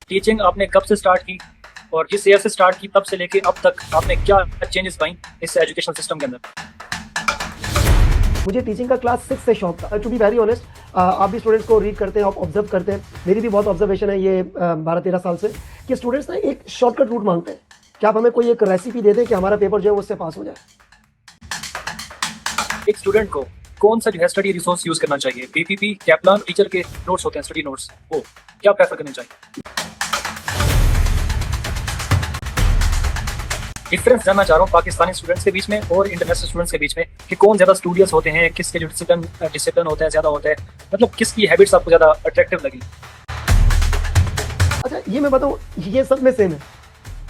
Teaching आपने कब से स्टार्ट की और जिस ईयर से स्टार्ट की तब से लेके अब तक आपने क्या चेंजेस पाई इस एजुकेशन सिस्टम के अंदर? मुझे टीचिंग का क्लास 6 से शौक था। टू बी वेरी ऑनेस्ट, आप भी स्टूडेंट्स को रीड करते हैं, आप ऑब्जर्व करते हैं, मेरी भी बहुत ऑब्जर्वेशन है ये 12-13 साल से कि स्टूडेंट्स ना एक शॉर्टकट रूट मांगते हैं कि आप हमें कोई एक रेसिपी दे दें कि हमारा पेपर जो है उससे पास हो जाए। एक स्टूडेंट को कौन सा जो है स्टडी रिसोर्स यूज करना चाहिए? पीपीपी, कैपलान, टीचर के नोट्स होते हैं, स्टडी नोट्स, वो क्या प्रेफर करने चाहिए? डिफरेंस जानना चाह रहा हूँ पाकिस्तानी स्टूडेंट्स के बीच में और इंटरनेशनल स्टूडेंट्स के बीच में कि कौन ज्यादा स्टूडियस होते हैं, किसके जो डिसिप्लिन होता है ज्यादा होता है, मतलब किसकी हैबिट्स आपको ज्यादा अट्रैक्टिव लगी? अच्छा, ये मैं बताऊँ, ये सब में सेम है।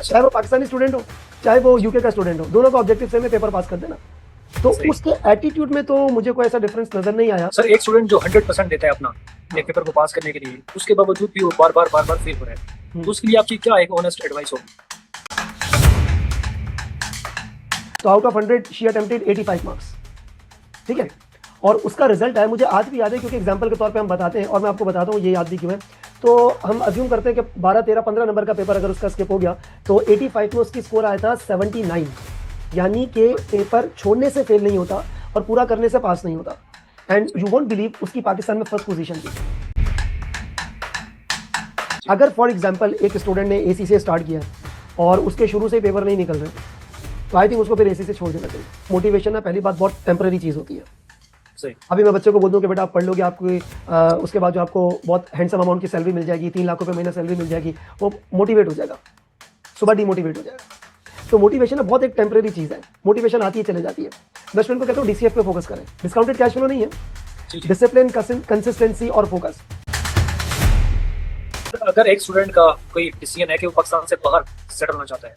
चाहे वो पाकिस्तानी स्टूडेंट हो, चाहे वो यूके का स्टूडेंट हो, दोनों का ऑब्जेक्टिव सेम है, पेपर पास कर देना। तो उसके एटीट्यूड में तो मुझे कोई ऐसा डिफरेंस नजर नहीं आया। सर, एक स्टूडेंट जो 100% देता है अपना एक पेपर को पास करने के लिए, उसके बावजूद भी वो बार बार फेल हो रहा है, तो उसके लिए आपकी क्या एक ऑनेस्ट एडवाइस होगी? तो out of 100 she attempted 85 marks, ठीक है, और उसका रिजल्ट है, मुझे आज भी याद है क्योंकि एग्जांपल के तौर पे हम बताते हैं और मैं आपको बताता हूँ ये याद भी क्यों है। तो हम अज्यूम करते हैं कि 12, 13, 15 नंबर का पेपर अगर उसका स्किप हो गया तो 85 में उसकी स्कोर आया था 79, यानी कि पेपर छोड़ने से फेल नहीं होता और पूरा करने से पास नहीं होता। एंड यू वोंट बिलीव, उसकी पाकिस्तान में फर्स्ट पोजीशन थी। अगर फॉर एग्जांपल एक स्टूडेंट ने एसी से स्टार्ट किया और उसके शुरू से पेपर नहीं निकल रहे, तो आई थिंक उसको फिर एसी से छोड़ देना चाहिए। मोटिवेशन ना पहली बात बहुत टेम्पररी चीज़ होती है। सही। अभी मैं बच्चे को बोल दूं कि बेटा आप पढ़ लोगे, आपको उसके बाद जो आपको बहुत हैंडसम अमाउंट की सैलरी मिल जाएगी, 3 लाख रुपए महीना सैलरी मिल जाएगी, वो मोटिवेट हो जाएगा, सुबह डिमोटिवेट हो जाएगा। तो मोटिवेशन ना बहुत एक टेम्पररी चीज़ है, मोटिवेशन आती है चले जाती है। मैं स्टूडेंट को कहता हूँ डीसीएफ पे फोकस करें, डिस्काउंटेड कैश फ्लो नहीं है, डिसिप्लिन, कंसिस्टेंसी और फोकस। अगर एक स्टूडेंट का कोई डिसीजन है कि वो पाकिस्तान से बाहर सेटल होना चाहता है,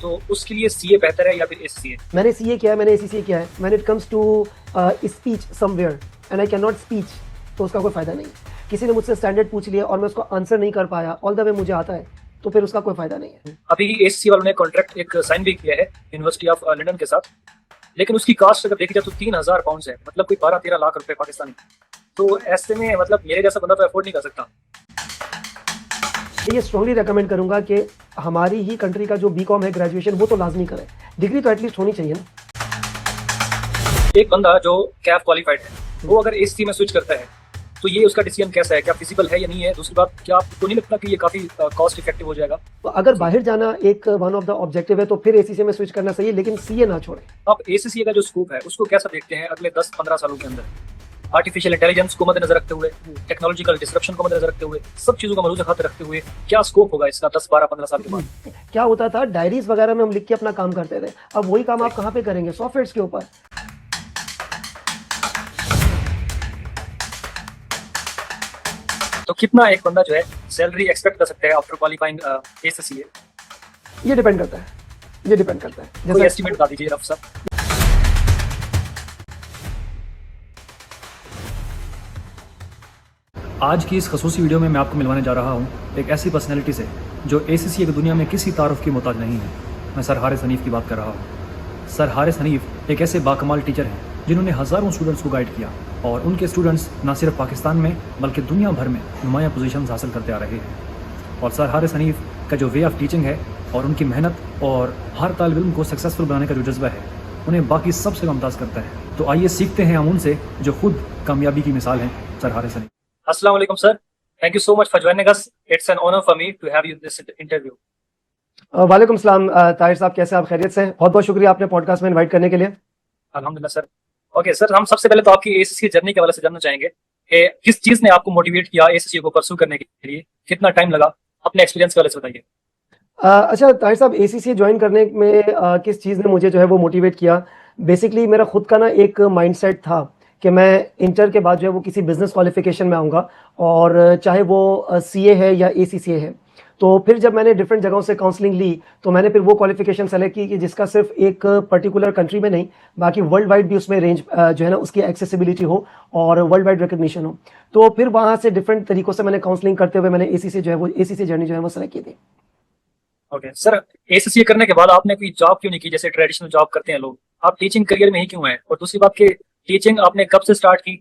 तो उसके लिए सीए बेहतर है या फिर एसीसीए? मैंने सीए किया है, मैंने एसीसीए किया है। When it comes to speech somewhere and I can not speech, तो उसका कोई फायदा नहीं। किसी ने मुझसे स्टैंडर्ड पूछ लिया और मैं उसको आंसर नहीं कर पाया, ऑल द वे मुझे आता है, तो फिर उसका कोई फायदा नहीं है। अभी एसीसी वालों ने कॉन्ट्रैक्ट एक साइन भी किया है यूनिवर्सिटी ऑफ लंदन के साथ, लेकिन उसकी कास्ट अगर देखी जाए तो 3000 पाउंड है, मतलब कोई 12-13 लाख रुपए पाकिस्तानी। तो ऐसे में मतलब मेरे जैसा बंदा तो अफोर्ड नहीं कर सकता। ये स्ट्रांगली रेकमेंड करूंगा कि हमारी ही कंट्री का जो बीकॉम है ग्रेजुएशन, वो तो लाजमी करें, डिग्री तो एटलीस्ट होनी चाहिए ना। एक बंदा जो कैफ क्वालिफाइड है, वो अगर एसीसी में स्विच करता है, तो ये उसका डिसीजन कैसा है, क्या फिजिबल है या नहीं है? दूसरी बात, क्या आपको नहीं लगता कि ये काफी कॉस्ट इफेक्टिव हो जाएगा? तो अगर बाहर जाना एक वन ऑफ द ऑब्जेक्टिव है तो फिर एसीसी में स्विच करना सही है, लेकिन सीए ना छोड़े। आप एसीसी का जो स्कोप है उसको कैसा देखते हैं अगले 10-15 सालों के अंदर? आर्टिफिशियल इंटेलिजेंस को मद्देनजर रखते हुए, टेक्नोलॉजिकल डिसरप्शन को मद्देनजर रखते हुए, सब चीजों का मलूज़ हाथ रखते हुए क्या स्कोप होगा इसका 10-12-15 साल के बाद? क्या होता था, डायरीज वगैरह में हम लिख के अपना काम करते थे, अब वही काम आप कहाँ पे करेंगे? सॉफ्टवेयर के ऊपर। तो कितना एक बंदा जो है सैलरी एक्सपेक्ट कर सकता है आफ्टर क्वालिफाइंग एसीसी? ये डिपेंड करता है, ये डिपेंड करता है। जैसे एस्टिमेट बता दीजिए रफ सा। आज की इस खसूसी वीडियो में मैं आपको मिलवाने जा रहा हूँ एक ऐसी पर्सनैलिटी से जो एसीसी की दुनिया में किसी तारुफ की मोहताज नहीं है। मैं सर हारिस हनीफ की बात कर रहा हूँ। सर हारिस हनीफ एक ऐसे बाकमाल टीचर हैं जिन्होंने हज़ारों स्टूडेंट्स को गाइड किया और उनके स्टूडेंट्स न सिर्फ पाकिस्तान में बल्कि दुनिया भर में नुमाया पोजीशंस हासिल करते आ रहे हैं। और सर हारिस हनीफ का जो वे ऑफ टीचिंग है और उनकी मेहनत और हर तालिब इल्म को सक्सेसफुल बनाने का जो जज्बा है, उन्हें बाकी सबसे मुमताज़ करता है। तो आइए सीखते हैं हम उनसे जो खुद कामयाबी की मिसाल हैं, सर हारिस हनीफ। अस्सलाम वालेकुम sir, thank you so much for joining us. It's an honour for me to have you this interview. वालेकुम सलाम ताहिर साहब, कैसे आप? खैरियत से? बहुत बहुत शुक्रिया आपने पॉडकास्ट में इनवाइट करने के लिए। अल्हम्दुलिल्लाह सर। ओके सर, हम सबसे पहले तो आपकी एसीसी जर्नी के हवाले से जानना चाहेंगे कि किस चीज़ ने आपको मोटिवेट किया एसीसी को परस्यू करने के लिए, कितना टाइम लगा, अपने एक्सपीरियंस के हवाले से बताइए। अच्छा ताहिर साहब, एसीसी ज्वाइन करने में किस चीज़ ने मुझे जो है वो मोटिवेट किया? बेसिकली मेरा खुद का ना एक माइंडसेट था कि मैं इंटर के बाद जो है वो किसी बिजनेस क्वालिफिकेशन में आऊँगा, और चाहे वो सीए है या एसीसीए है। तो फिर जब मैंने डिफरेंट जगहों से काउंसलिंग ली तो मैंने फिर वो क्वालिफिकेशन सेलेक्ट की कि जिसका सिर्फ एक पर्टिकुलर कंट्री में नहीं, बाकी वर्ल्ड वाइड भी उसमें रेंज जो है ना उसकी एक्सेसिबिलिटी हो और वर्ल्ड वाइड रिकग्निशन हो। तो फिर वहाँ से डिफरेंट तरीकों से मैंने काउंसलिंग करते हुए मैंने एसीसी जो है वो एसीसी जर्नी जो है वो सेलेक्ट की थी। ओके सर, एसीसी करने के बाद आपने कोई जॉब क्यों नहीं की जैसे ट्रेडिशनल जॉब करते हैं लोग? आप टीचिंग करियर में ही क्यों हैं? और दूसरी बात कि टीचिंग आपने कब से स्टार्ट की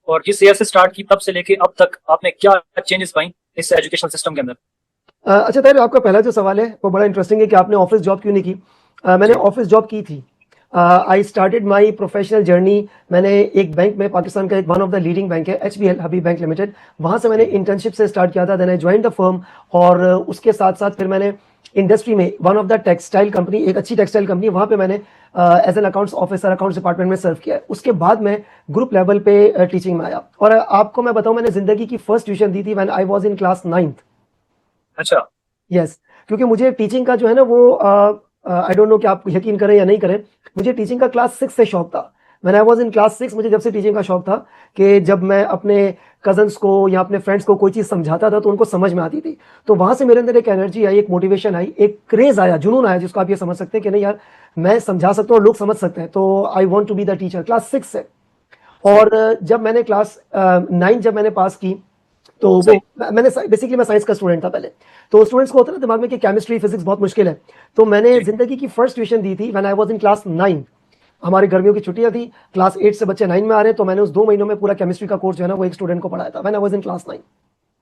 और जिस ईयर से स्टार्ट की तब से लेके अब तक आपने क्या चेंजेस पाई इस एजुकेशन सिस्टम के अंदर? अच्छा ताहिर, आपका पहला जो सवाल है वो बड़ा इंटरेस्टिंग है कि आपने ऑफिस जॉब क्यों नहीं की। मैंने जी। ऑफिस जॉब की थी। I started my professional journey. मैंने एक बैंक में, पाकिस्तान का एक one of the leading bank है HBL हबीब बैंक लिमिटेड, वहाँ से मैंने जी। इंटर्नशिप से स्टार्ट किया था। Then I join the firm. और उसके साथ साथ फिर मैंने इंडस्ट्री में one of the textile company, एक अच्छी टेक्सटाइल कंपनी, वहाँ पे मैंने as an accounts officer accounts department में सर्व किया है। उसके बाद मैं ग्रुप लेवल पे टीचिंग में आया। और आपको मैं बताऊं, मैंने जिंदगी की फर्स्ट ट्यूशन दी थी when I was in class 9th। अच्छा। यस। क्योंकि मुझे टीचिंग का जो है ना वो आई डोंट नो कि आप यकीन करें या नहीं करें, मुझे टीचिंग का क्लास 6 से शौक था। मैंने आई वाज इन क्लास 6, मुझे जब से टीचिंग का शौक था कि जब मैं अपने कजन्स को या अपने फ्रेंड्स को कोई चीज़ समझाता था तो उनको समझ में आती थी। तो वहां से मेरे अंदर एक एनर्जी आई, एक मोटिवेशन आई, एक क्रेज आया, जुनून आया, जिसको आप ये समझ सकते हैं कि नहीं यार, मैं समझा सकता हूँ और लोग समझ सकते हैं। तो I want to be the teacher, class 6 से। सही। और जब मैंने क्लास 9 जब मैंने पास की, तो वो सही। मैंने बेसिकली मैं साइंस का स्टूडेंट था पहले। तो स्टूडेंट्स को होता है ना दिमाग में कि केमिस्ट्री फिजिक्स बहुत मुश्किल है। तो मैंने जी। जिंदगी की फर्स्ट ट्यूशन दी थी when I was in class 9। हमारी गर्मियों की छुट्टियां थी, क्लास 8 से बच्चे 9 में आ रहे हैं, तो मैंने उस 2 महीनों में पूरा केमिस्ट्री का कोर्स जो है ना वो एक स्टूडेंट को पढ़ाया था when I was in class 9।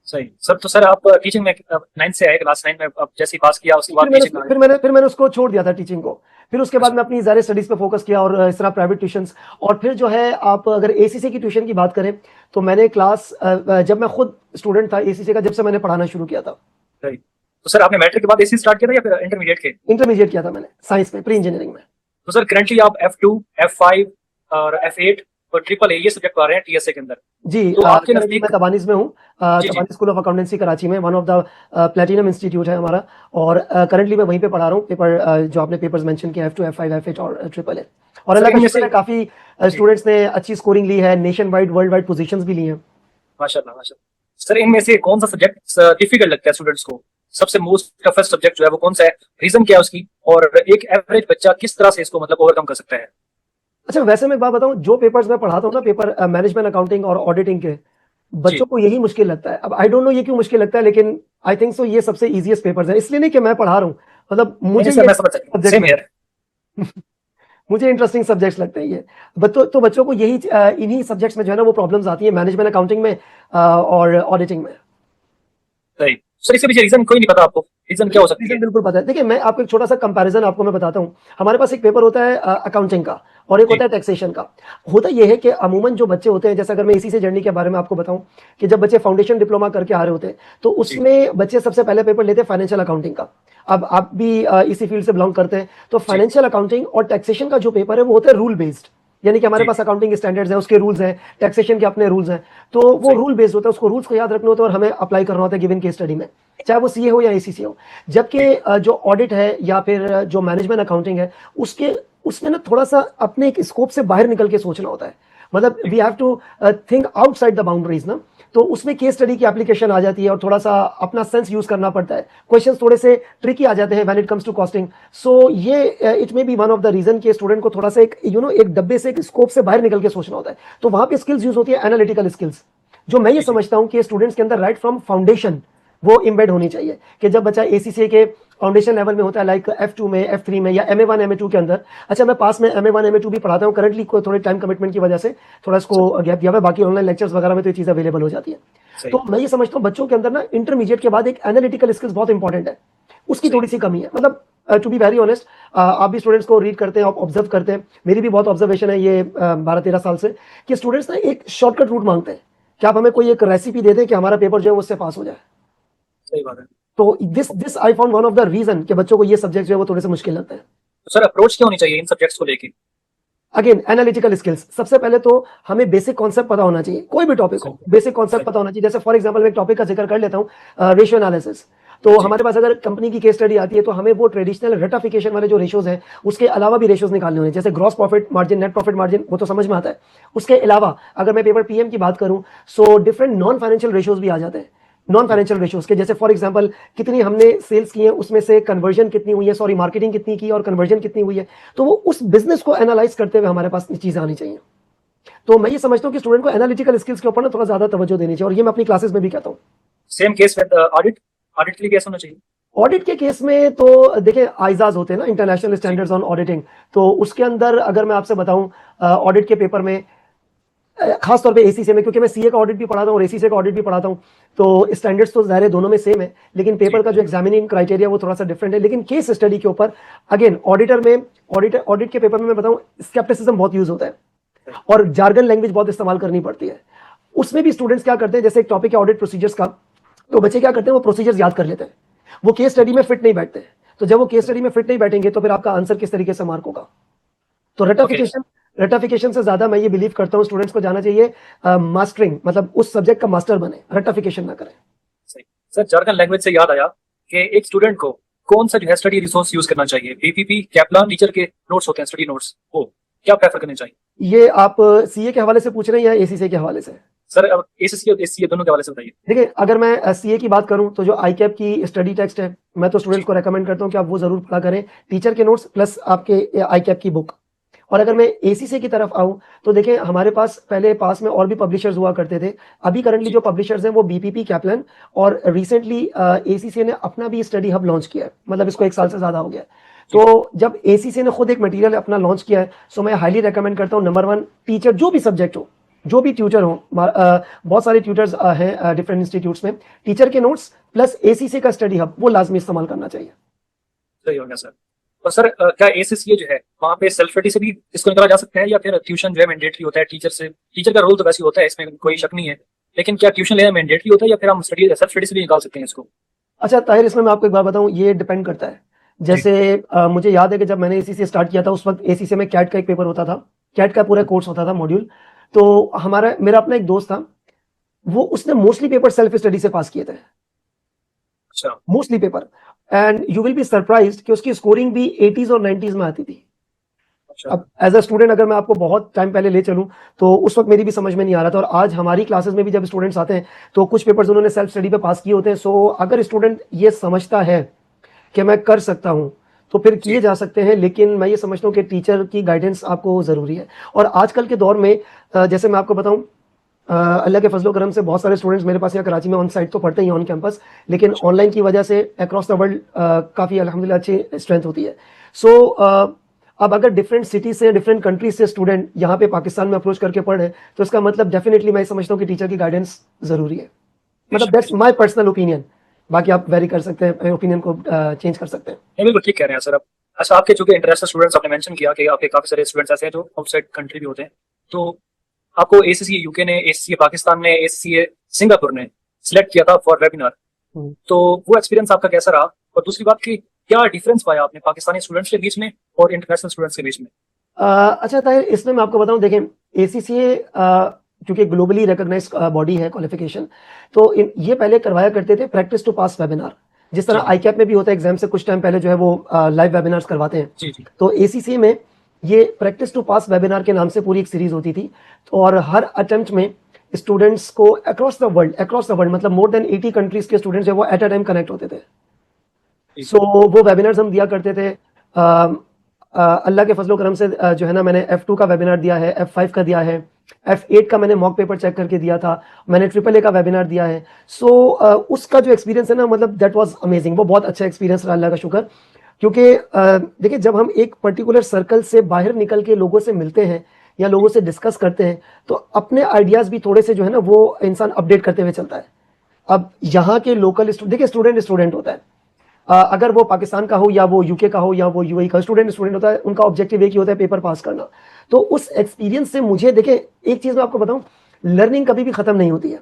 सही सर। तो सर आप टीचिंग में 9 से आए, क्लास 9 में अब जैसे ही पास किया उसके बाद टीचिंग में आ गए। फिर मैंने उसको छोड़ दिया था टीचिंग को। फिर उसके बाद अच्छा। मैं अपनी ज़्यादा स्टडीज पे फोकस किया और इस तरह प्राइवेट ट्यूशंस। और फिर जो है, आप अगर एसीसी की ट्यूशन की बात करें, तो मैंने क्लास जब मैं खुद स्टूडेंट था एसीसी का, जब से मैंने पढ़ाना शुरू किया था। सही। तो सर आपने मैट्रिक के बाद एसी स्टार्ट किया था या फिर इंटरमीडिएट के? इंटरमीडिएट किया था मैंने साइंस में, प्री इंजीनियरिंग में। तो सर करंटली आप F2, F5 और F8 और ट्रिपल ए ये सब्जेक्ट पढ़ा रहे हैं टीएसए के अंदर। जी, तो आपके करंटली मैं नजदीक। तबानीज में हूँ। जी जी। तबानी स्कूल ऑफ अकाउंटेंसी कराची में, one of the platinum institute है हमारा। और करंटली मैं वहीं पे पढ़ा रहा हूँ। पेपर जो आपने पेपर्स मेंशन किए, F2 F5 F8 और ट्रिपल ए। और सर अल्लाह का इनमें शुक्र से। है, काफ़ी जी। स्टूडेंट्स ने अच्छी स्कोरिंग ली है, nation wide world wide positions भी ली हैं। माशाल्लाह माशाल्लाह। सर इनमें से कौन सा सब्जेक्ट डिफिकल्ट लगता है स्टूडेंट्स को? सबसे मोस्ट टफेस्ट सब्जेक्ट जो है वो कौन सा है? रीजन क्या है उसकी? और एक एवरेज बच्चा किस तरह से इसको मतलब ओवरकम कर सकता है? अच्छा, वैसे मैं एक बात बताऊं, जो पेपर्स मैं पढ़ाता हूँ ना, पेपर मैनेजमेंट अकाउंटिंग और ऑडिटिंग के, जी। बच्चों को यही मुश्किल लगता है। अब आई डोंट नो ये क्यों मुश्किल लगता है, लेकिन आई थिंक सो ये सबसे इजीएस्ट पेपर्स है। इसलिए नहीं कि मैं पढ़ा रहा हूँ, मतलब नहीं नहीं मुझे सर, ये मैं समझ सकता हूँ, सब्जेक्ट सेम लगता ईयर। है। मुझे इंटरेस्टिंग सब्जेक्ट्स लगते हैं ये। तो बच्चों को यही इन्हीं सब्जेक्ट्स में जो है ना वो प्रॉब्लम्स आती है, मैनेजमेंट अकाउंटिंग में और ऑडिटिंग में। सही। सर इसके पीछे रीजन कोई नहीं पता आपको? रीजन क्या हो सकती है? रीजन बिल्कुल पता है। देखिए, मैं आपको एक छोटा सा कंपैरिजन आपको मैं बताता हूँ। हमारे पास एक पेपर होता है अकाउंटिंग का, और एक जी होता है टैक्सेशन का। होता यह है कि अमूमन जो बच्चे होते हैं, जैसे अगर मैं इसी से जर्नी के बारे में आपको बताऊं, कि जब बच्चे फाउंडेशन डिप्लोमा करके आ रहे होते हैं, तो जी। उसमें बच्चे सबसे पहले पेपर लेते हैं फाइनेंशियल अकाउंटिंग का। अब आप भी इसी फील्ड से बिलोंग करते हैं, तो जी फाइनेंशियल अकाउंटिंग और टैक्सेशन का जो पेपर है वो होता है रूल बेस्ड। यानी कि हमारे जी। पास अकाउंटिंग स्टैंडर्ड्स हैं, उसके रूल्स हैं, टैक्सेशन के अपने रूल्स हैं। तो वो सही। रूल बेस्ड होता है, उसको रूल्स को याद रखना होता है और हमें अप्लाई करना होता है गिवन केस स्टडी में, चाहे वो सीए हो या एसीसी हो। जबकि जी जो ऑडिट है या फिर जो मैनेजमेंट अकाउंटिंग है, उसके उसमें ना थोड़ा सा अपने एक स्कोप से बाहर निकल के सोचना होता है। मतलब जी। We have to think outside the boundaries ना। तो उसमें केस स्टडी की एप्लीकेशन आ जाती है और थोड़ा सा अपना सेंस यूज करना पड़ता है। क्वेश्चंस थोड़े से ट्रिकी आ जाते हैं when it comes to costing. So ये it may be one of the reason कि स्टूडेंट को थोड़ा सा एक एक डब्बे से, एक स्कोप से बाहर निकल के सोचना होता है। तो वहां पे स्किल्स यूज होती है, एनालिटिकल स्किल्स, जो मैं ये जी जी। समझता हूं कि स्टूडेंट्स के अंदर राइट फ्रॉम फाउंडेशन वो इम्बेड होनी चाहिए। कि जब बच्चा एसीसीए के फाउंडेशन लेवल में होता है, लाइक F2 में, F3 में या MA1 MA2 के अंदर। अच्छा, मैं पास में MA1 MA2 भी पढ़ाता हूँ करंटली, को थोड़े टाइम कमिटमेंट की वजह से थोड़ा इसको सही। गैप दिया हुआ है। बाकी ऑनलाइन लेक्चर्स वगैरह में तो ये चीज़ अवेलेबल हो जाती है। सही। तो मैं ये समझता हूँ बच्चों के अंदर ना इंटरमीडिएट के बाद एक एनालिटिकल स्किल्स बहुत इंपॉर्टेंट है, उसकी सही। थोड़ी सी कमी है। मतलब टू बी वेरी ऑनेस्ट, आप भी स्टूडेंट्स को रीड करते हैं, आप ऑब्जर्व करते हैं, मेरी भी बहुत ऑब्जर्वेशन है ये 12-13 साल से, कि स्टूडेंट्स ना एक शॉर्टकट रूट मांगते हैं कि आप हमें कोई एक रेसिपी दे दें कि हमारा पेपर जो है उससे पास हो जाए। सही बात है। तो this I found one of the reason कि बच्चों को ये सब्जेक्ट जो है वो थोड़े से मुश्किल लगते हैं। तो सर अप्रोच क्या होनी चाहिए इन सब्जेक्ट्स को लेके? अगेन, एनालिटिकल स्किल्स सबसे पहले तो हमें बेसिक कॉन्सेप्ट पता होना चाहिए, कोई भी टॉपिक सही। हो बेसिक कॉन्सेप्ट सही। पता होना चाहिए। जैसे फॉर एग्जांपल मैं एक टॉपिक का जिक्र कर लेता हूँ, रेशियो एनालिसिस। तो जी हमारे पास अगर कंपनी की केस स्टडी आती है, तो हमें वो ट्रेडिशनल रेटाफिकेशन वाले जो रेशियोज हैं, उसके अलावा भी रेशियोज निकालने होंगे, जैसे gross profit margin, net profit margin, वो तो समझ में आता है। उसके अलावा अगर मैं पेपर पीएम की बात करूं, so different non financial ratios भी आ जाते हैं। नॉन जी। फाइनेंशियल रेशियोज के, जैसे फॉर एग्जांपल कितनी हमने सेल्स की है, उसमें से कन्वर्जन कितनी हुई है, सॉरी मार्केटिंग कितनी की और कन्वर्जन कितनी हुई है। तो वो उस बिजनेस को एनालाइज करते हुए हमारे पास चीजें आनी चाहिए। तो मैं ये समझता हूँ कि स्टूडेंट को एनालिटिकल स्किल्स के ऊपर ना थोड़ा ज्यादा तवज्जो देनी चाहिए, और ये मैं अपनी क्लासेस में भी कहता हूँ। Same case with audit. Audit के लिए कैसा होना चाहिए? ऑडिट के केस में तो देखिए, आइजाज होते हैं ना, इंटरनेशनल जी। Standards on auditing. तो उसके अंदर अगर मैं आपसे बताऊं, ऑडिट के पेपर में खास तौर पे एसीसी में, क्योंकि मैं सीए का ऑडिट भी पढ़ाता हूँ और एसीसी का ऑडिट भी पढ़ाता हूँ, तो स्टैंडर्ड्स तो ज़ाहिर है दोनों में सेम है, लेकिन पेपर का जो एग्जामिनिंग क्राइटेरिया वो थोड़ा सा डिफरेंट है। लेकिन केस स्टडी के ऊपर अगेन ऑडिट के पेपर में मैं बताऊँ, स्केप्टिसिज्म बहुत यूज होता है और जार्गन लैंग्वेज बहुत इस्तेमाल करनी पड़ती है। उसमें भी स्टूडेंट्स क्या करते हैं, जैसे एक टॉपिक है ऑडिट प्रोसीजर्स का, तो बच्चे क्या करते हैं, वो प्रोसीजर्स याद कर लेते हैं, वो केस स्टडी में फिट नहीं बैठते। तो जब वो केस स्टडी में फिट नहीं बैठेंगे तो फिर आपका आंसर किस तरीके से मार्क होगा। तो रटाफिकेशन से ज्यादा मैं ये बिलीव करता हूँ स्टूडेंट्स को जाना चाहिए मास्टरिंग, मतलब उस सब्जेक्ट का मास्टर बने, रटाफिकेशन ना करें। सही सर, जार्गन लैंग्वेज से याद आया कि एक स्टूडेंट को कौन सा जो है स्टडी रिसोर्स यूज करना चाहिए, बीपीपी, कैपलान, टीचर के नोट्स होते हैं, स्टडी नोट्स, वो क्या प्रेफर करने चाहिए? ये आप सीए के हवाले से पूछ रहे हैं या एसीसी के हवाले से? सर अब एसएससी और एससीए दोनों के हवाले से बताइए। देखिए, अगर मैं सीए की बात करूं तो जो आईकैप की स्टडी टेक्स्ट है, मैं तो स्टूडेंट्स को रेकमेंड करता हूं कि आप वो जरूर पढ़ा करें, टीचर के नोट्स प्लस आपके आईकैप की बुक। और अगर मैं एसीसी की तरफ आऊं तो देखें, हमारे पास पहले पास में और भी पब्लिशर्स हुआ करते थे। अभी करंटली जो पब्लिशर्स हैं वो बीपीपी, कैपलन, और रिसेंटली एसीसी ने अपना भी स्टडी हब लॉन्च किया है, मतलब इसको 1 साल से ज्यादा हो गया है। तो जब एसीसी ने खुद एक मटेरियल अपना लॉन्च किया है, सो मैं हाईली रेकमेंड करता हूँ, नंबर 1, टीचर जो भी सब्जेक्ट हो, जो भी ट्यूटर हो, बहुत सारे ट्यूटर्स हैं डिफरेंट इंस्टीट्यूट्स में, टीचर के नोट्स प्लस एसीसी का स्टडी हब वो लाजमी इस्तेमाल करना चाहिए। सही हो गया सर। और सर क्या एसएससी जो है वहाँ पे सेल्फ स्टडी से भी इसको निकाला जा सकता है या फिर ट्यूशन जो है मैंडेटरी होता है टीचर से? टीचर का रोल तो वैसे होता है, इसमें कोई शक नहीं है, लेकिन क्या ट्यूशन लेना मैंडेटरी होता है या फिर हम स्टडी सेल्फ स्टडी से भी निकाल सकते हैं इसको? अच्छा ताहिर, इसमें मैं आपको एक बात बताऊं, ये डिपेंड करता है। जैसे मुझे याद है कि जब मैंने एसीसी स्टार्ट किया था उस वक्त एसीसी में कैट का एक पेपर होता था, कैट का पूरा कोर्स होता था, मॉड्यूल। तो मेरा अपना एक दोस्त था, वो उसने मोस्टली पेपर सेल्फ स्टडी से पास किए थे, अच्छा, mostly paper. And you will be surprised कि उसकी स्कोरिंग भी 80s और 90s में आती थी। अच्छा, अब एज अ स्टूडेंट अगर मैं आपको बहुत टाइम पहले ले चलूं तो उस वक्त मेरी भी समझ में नहीं आ रहा था, और आज हमारी क्लासेस में भी जब स्टूडेंट्स आते हैं तो कुछ पेपर्स उन्होंने सेल्फ स्टडी पे पास किए होते हैं। सो अगर स्टूडेंट ये समझता है कि मैं कर सकता हूं तो फिर किए जा सकते हैं, लेकिन मैं ये समझता हूँ कि टीचर की गाइडेंस आपको ज़रूरी है। और आजकल के दौर में जैसे मैं आपको बताऊं, अल्लाह के फजलो करम से बहुत सारे स्टूडेंट्स मेरे पास यहाँ कराची में ऑन साइट तो पढ़ते ही ऑन कैंपस, लेकिन ऑनलाइन की वजह से अक्रॉस द वर्ल्ड काफ़ी अल्हम्दुलिल्लाह अच्छी स्ट्रेंथ होती है। सो अब अगर डिफरेंट सिटीज से, डिफरेंट कंट्रीज से स्टूडेंट यहाँ पे पाकिस्तान में अप्रोच करके पढ़ रहे हैं तो इसका मतलब डेफिनेटली मैं समझता हूँ कि टीचर की गाइडेंस ज़रूरी है। मतलब दैट्स माई पर्सनल ओपिनियन, बाकी आप वेरी कर सकते हैं, ओपिनियन को चेंज कर सकते हैं। नहीं बिल्कुल ठीक कह रहे हैं सर। अब अच्छा, आपके जो इंटरनेशनल स्टूडेंट्स आपने मेंशन किया कि आपके काफी सारे स्टूडेंट्स ऐसे हैं जो आउटसाइड कंट्री भी होते हैं, तो आपको एसीसी यूके ने, एसीसी पाकिस्तान ने, एसीसी सिंगापुर ने सिलेक्ट किया था फॉर वेबिनार, तो वो एक्सपीरियंस आपका कैसा रहा? और दूसरी बात की क्या डिफरेंस पाया आपने पाकिस्तानी स्टूडेंट्स के बीच में और इंटरनेशनल स्टूडेंट्स के बीच में? अच्छा ताहिर, इसमें मैं आपको बताऊं, देखें एसीसीए क्योंकि ग्लोबली रिकॉग्नाइज बॉडी है क्वालिफिकेशन, तो ये पहले करवाया करते थे प्रैक्टिस टू पास वेबिनार, जिस तरह आईकैप में भी होता है एग्जाम से कुछ टाइम पहले जो है वो लाइव वेबिनार्स करवाते हैं। जी जी। तो एसीसीए में ये प्रैक्टिस टू पास वेबिनार के नाम से पूरी एक सीरीज होती थी, और हर अटेम्प्ट में स्टूडेंट्स को अक्रॉस द वर्ल्ड मतलब मोर देन 80 कंट्रीज के स्टूडेंट्स जो वो एट अ टाइम कनेक्ट होते थे। सो वो वेबिनार्स हम दिया करते थे। अल्लाह के फजलो करम से जो है ना, मैंने F2 का वेबिनार दिया है, F5 का दिया है, F8 का मैंने मॉक पेपर चेक करके दिया था, मैंने AAA का वेबिनार दिया है। सो उसका जो एक्सपीरियंस है ना, मतलब दैट वाज अमेजिंग, वो बहुत अच्छा एक्सपीरियंस रहा, अल्लाह का शुक्र। क्योंकि देखिए, जब हम एक पर्टिकुलर सर्कल से बाहर निकल के लोगों से मिलते हैं या लोगों से डिस्कस करते हैं तो अपने आइडियाज़ भी थोड़े से जो है ना वो इंसान अपडेट करते हुए चलता है। अब यहाँ के लोकल देखिए, स्टूडेंट होता है, अगर वो पाकिस्तान का हो या वो यूके का हो या वो यूएई का, स्टूडेंट होता है, उनका ऑब्जेक्टिव एक ही होता है, पेपर पास करना। तो उस एक्सपीरियंस से मुझे देखें, एक चीज़ मैं आपको बताऊं, लर्निंग कभी भी ख़त्म नहीं होती है।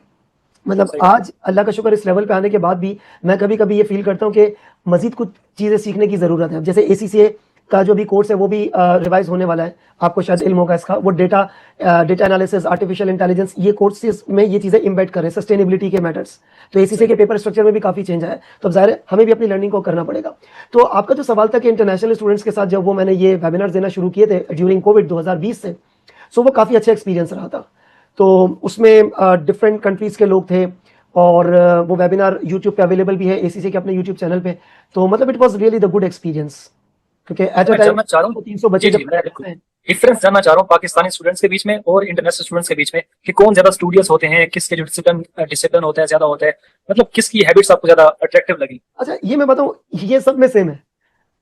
मतलब आज अल्लाह का शुक्र इस लेवल पे आने के बाद भी मैं कभी कभी ये फील करता हूँ कि मजीद कुछ चीज़ें सीखने की ज़रूरत है। जैसे एसीसीए का जो भी कोर्स है वो भी रिवाइज होने वाला है, आपको शायद इल्म होगा इसका, वो डेटा एनालिसिस, आर्टिफिशियल इंटेलिजेंस, ये कोर्सेज में ये चीज़ें इम्बेड कर रहे हैं, सस्टेनेबिलिटी के मैटर्स। तो एसीसीए के पेपर स्ट्रक्चर में भी काफ़ी चेंज आया है, तो अब ज़ाहिर है हमें भी अपनी लर्निंग को करना पड़ेगा। तो आपका जो सवाल था कि इंटरनेशनल स्टूडेंट्स के साथ जब वो मैंने ये वेबिनार देना शुरू किए थे ड्यूरिंग कोविड 2020 से, सो वो काफ़ी अच्छा एक्सपीरियंस रहा था। तो उसमें डिफरेंट कंट्रीज़ के लोग थे, और वो वेबिनार यूट्यूब पे अवेलेबल भी है, एसीसी के अपने यूट्यूब चैनल पे। तो मतलब it was really the good experience, क्योंकि एट अ टाइम 300 बच्चे जब डिफरेंस जानना चाह रहा हूँ पाकिस्तानी स्टूडेंट्स के बीच में और इंटरनेशनल स्टूडेंट्स के बीच में कि कौन ज्यादा स्टूडियस होते हैं, किसके जो डिसिप्लिन होता है ज्यादा होता है, मतलब किसकी हैबिट्स आपको ज्यादा अट्रैक्टिव लगी? अच्छा, ये मैं बताऊं, ये सब में सेम है,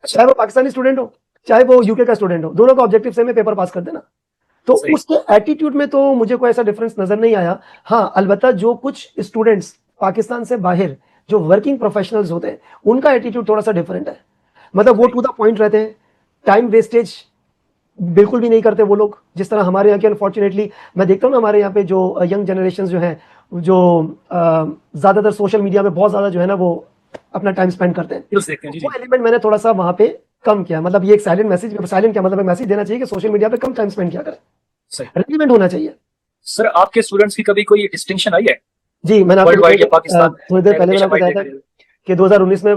चाहे वो पाकिस्तानी स्टूडेंट हो चाहे वो यूके का स्टूडेंट हो, दोनों का ऑब्जेक्टिव सेम है, पेपर पास कर देना। तो सही। उस एटीट्यूड में तो मुझे कोई ऐसा डिफरेंस नजर नहीं आया। हाँ, अलबत्ता जो कुछ स्टूडेंट्स पाकिस्तान से बाहर जो वर्किंग प्रोफेशनल्स होते हैं उनका एटीट्यूड थोड़ा सा डिफरेंट है। मतलब वो सही। टू द पॉइंट रहते हैं, टाइम वेस्टेज बिल्कुल भी नहीं करते वो लोग, जिस तरह हमारे यहाँ के अनफॉर्चुनेटली मैं देखता हूँ ना, हमारे यहाँ पे जो यंग जनरेशन जो है, जो ज्यादातर सोशल मीडिया में बहुत ज्यादा जो है ना वो अपना टाइम स्पेंड करते हैं। न्यूज़ देखते हैं, तो जी वो जी। एलिमेंट मैंने थोड़ा सा वहां पे कम किया। मतलब ये एक साइलेंट मैसेज, साइलेंट क्या मतलब, एक मैसेज देना चाहिए कि सोशल मीडिया पे कम टाइम स्पेंड किया करें, सही। रेलिवेंट होना चाहिए। सर आपके स्टूडेंट्स की कभी कोई डिस्टिंक्शन आई है जी, मैंने आपको वर्ल्ड वाइड या बताया पाकिस्तान थोड़ी देर या पहले मैंने नेशन आपको वाइड बताया देख था रहे हो? कि 2019 में